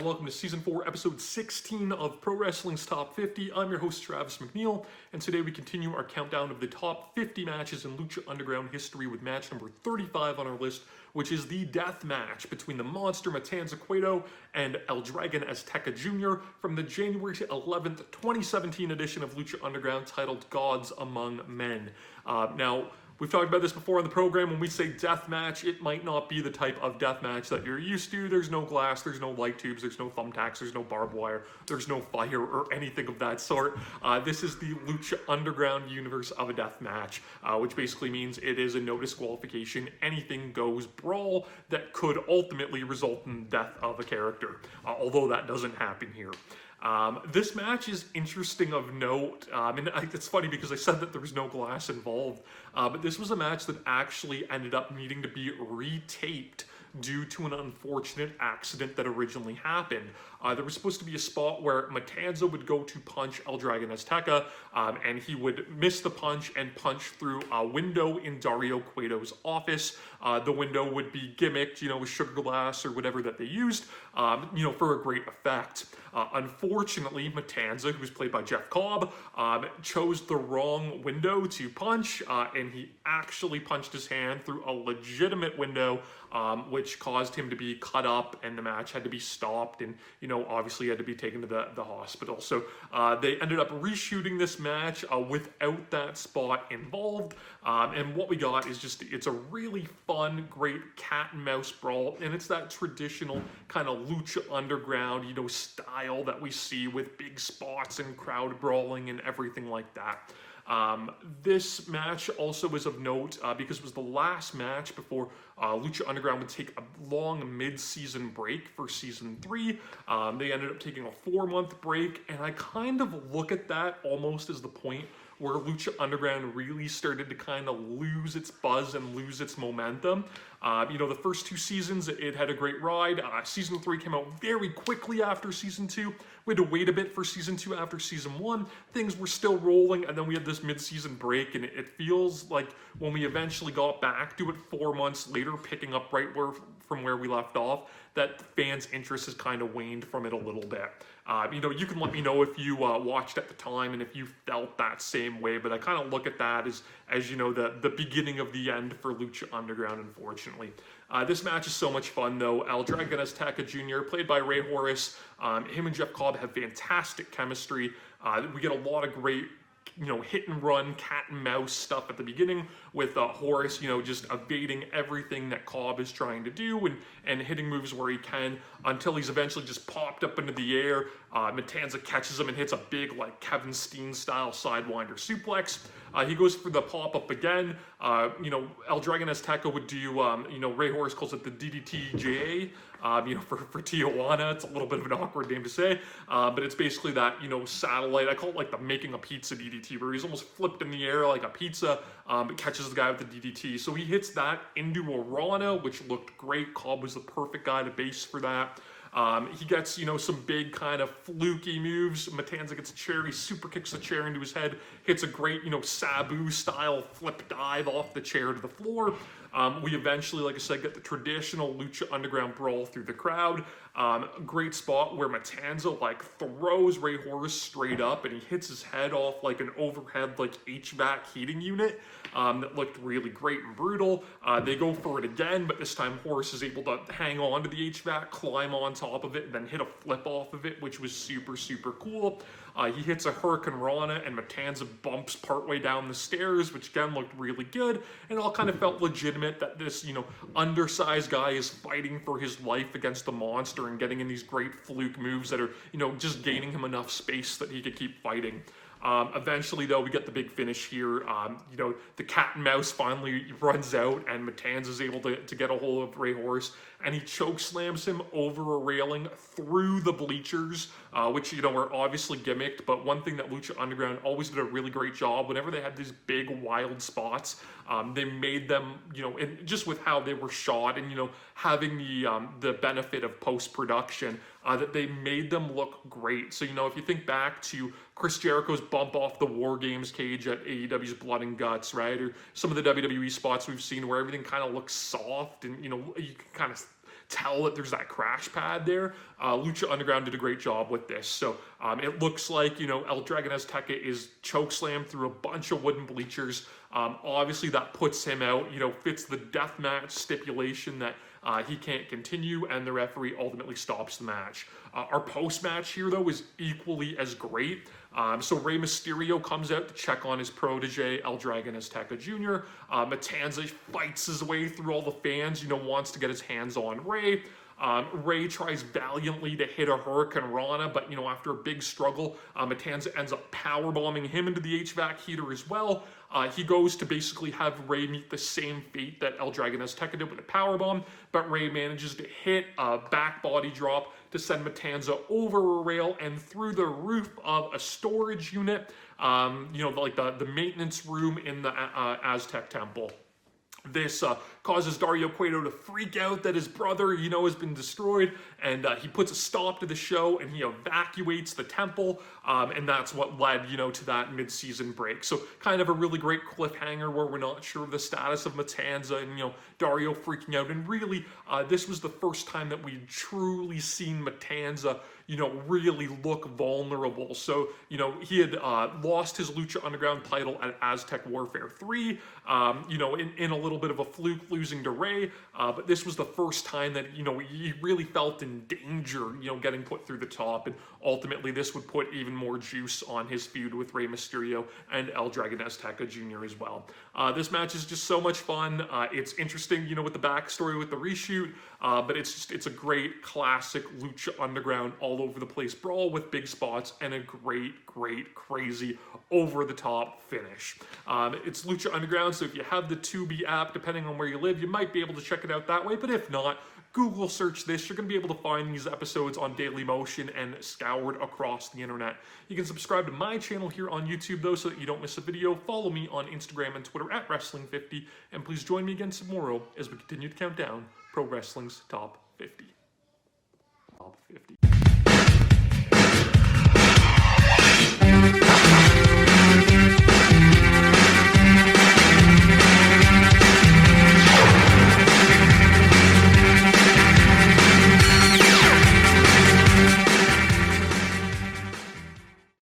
welcome to Season 4, Episode 16 of Pro Wrestling's Top 50. I'm your host, Travis McNeil, and today we continue our countdown of the top 50 matches in Lucha Underground history with match number 35 on our list, which is the death match between the monster Matanza Cueto and El Dragon Azteca Jr. from the January 11th, 2017 edition of Lucha Underground titled Gods Among Men. Now, we've talked about this before on the program. When we say death match, it might not be the type of death match that you're used to. There's no glass, there's no light tubes, there's no thumbtacks, there's no barbed wire, there's no fire or anything of that sort. This is the Lucha Underground universe of a death match, which basically means it is a no disqualification, anything goes brawl that could ultimately result in the death of a character, although that doesn't happen here. This match is interesting of note, and it's funny because I said that there was no glass involved, but this was a match that actually ended up needing to be retaped due to an unfortunate accident that originally happened. There was supposed to be a spot where Matanza would go to punch El Dragon Azteca, and he would miss the punch and punch through a window in Dario Cueto's office. The window would be gimmicked, with sugar glass or whatever that they used, for a great effect. Unfortunately, Matanza, who was played by Jeff Cobb, chose the wrong window to punch, and he actually punched his hand through a legitimate window, which caused him to be cut up, and the match had to be stopped, and obviously had to be taken to the hospital. So they ended up reshooting this match without that spot involved, and what we got is it's a really fun, great cat and mouse brawl, and it's that traditional kind of Lucha Underground, style that we see with big spots and crowd brawling and everything like that. This match also is of note because it was the last match before Lucha Underground would take a long mid-season break for Season 3. They ended up taking a 4-month break, and I kind of look at that almost as the point where Lucha Underground really started to kind of lose its buzz and lose its momentum. The first 2 seasons, it had a great ride. Season 3 came out very quickly after Season 2. We had to wait a bit for Season 2 after Season 1. Things were still rolling, and then we had this mid-season break, and it feels like when we eventually got back to it 4 months later, picking up right from where we left off, that fans' interest has kind of waned from it a little bit. You can let me know if you watched at the time and if you felt that same way, but I kind of look at that as the beginning of the end for Lucha Underground, unfortunately. This match is so much fun, though. El Dragon Azteca Jr., played by Ray Horace, him and Jeff Cobb have fantastic chemistry. We get a lot of great hit and run, cat and mouse stuff at the beginning with Horace, just evading everything that Cobb is trying to do and hitting moves where he can until he's eventually just popped up into the air. Matanza catches him and hits a big, Kevin Steen style sidewinder suplex. He goes for the pop-up again. El Dragon Azteca would do, Ray Horace calls it the DDTJ, for Tijuana. It's a little bit of an awkward name to say, but it's basically that, satellite. I call it the making a pizza DDT, where he's almost flipped in the air like a pizza, but catches the guy with the DDT. So he hits that into a Rana, which looked great. Cobb was the perfect guy to base for that. He gets, some big kind of fluky moves. Matanza gets a chair, he super kicks the chair into his head, hits a great, Sabu-style flip dive off the chair to the floor. We eventually, like I said, get the traditional Lucha Underground brawl through the crowd. Great spot where Matanza, throws Ray Horace straight up, and he hits his head off an overhead, HVAC heating unit. That looked really great and brutal. They go for it again, but this time Horace is able to hang on to the HVAC, climb on top of it, and then hit a flip off of it, which was super, super cool. He hits a Hurricane Rana, and Matanza bumps partway down the stairs, which again looked really good, and it all kind of felt legitimate that this, undersized guy is fighting for his life against the monster and getting in these great fluke moves that are, just gaining him enough space that he could keep fighting. Eventually, though, we get the big finish here. The cat and mouse finally runs out, and Matanza is able to get a hold of Ray Horace, and he choke slams him over a railing through the bleachers, which, were obviously gimmicked, but one thing that Lucha Underground always did a really great job, whenever they had these big, wild spots, they made them, and just with how they were shot and, having the benefit of post-production, that they made them look great. So, if you think back to Chris Jericho's bump off the War Games cage at AEW's Blood and Guts, right? Or some of the WWE spots we've seen where everything kind of looks soft and, you can kind of tell that there's that crash pad there. Lucha Underground did a great job with this. So it looks like, you know, El Dragon Azteca is chokeslammed through a bunch of wooden bleachers. Obviously that puts him out, you know, fits the deathmatch stipulation that he can't continue, and the referee ultimately stops the match. Our post-match here, though, is equally as great. So Rey Mysterio comes out to check on his protege, El Dragon Azteca Jr. Matanza fights his way through all the fans, you know, wants to get his hands on Rey. Rey tries valiantly to hit a Hurricane Rana, but, you know, after a big struggle, Matanza ends up powerbombing him into the HVAC heater as well. He goes to basically have Rey meet the same fate that El Dragon Azteca did with a powerbomb, but Rey manages to hit a back body drop to send Matanza over a rail and through the roof of a storage unit, you know, like the maintenance room in the Aztec temple. This causes Dario Cueto to freak out that his brother, you know, has been destroyed, and he puts a stop to the show and he evacuates the temple, and that's what led, you know, to that mid-season break. So kind of a really great cliffhanger where we're not sure of the status of Matanza and, you know, Dario freaking out, and really this was the first time that we'd truly seen Matanza, you know, really look vulnerable. So, you know, he had lost his Lucha Underground title at Aztec Warfare 3, you know, in a little bit of a fluke losing to Rey, but this was the first time that, you know, he really felt in danger, you know, getting put through the top, and ultimately this would put even more juice on his feud with Rey Mysterio and El Dragon Azteca Jr. as well. This match is just so much fun. It's interesting, you know, with the backstory with the reshoot, but it's a great classic Lucha Underground all over the place brawl with big spots and a great, crazy, over-the-top finish. It's Lucha Underground, so if you have the Tubi app, depending on where you live, you might be able to check it out that way, but if not, Google search this. You're going to be able to find these episodes on Daily Motion and scoured across the internet. You can subscribe to my channel here on YouTube, though, so that you don't miss a video. Follow me on Instagram and Twitter at Wrestling50, and please join me again tomorrow as we continue to count down Pro Wrestling's Top 50. Top 50.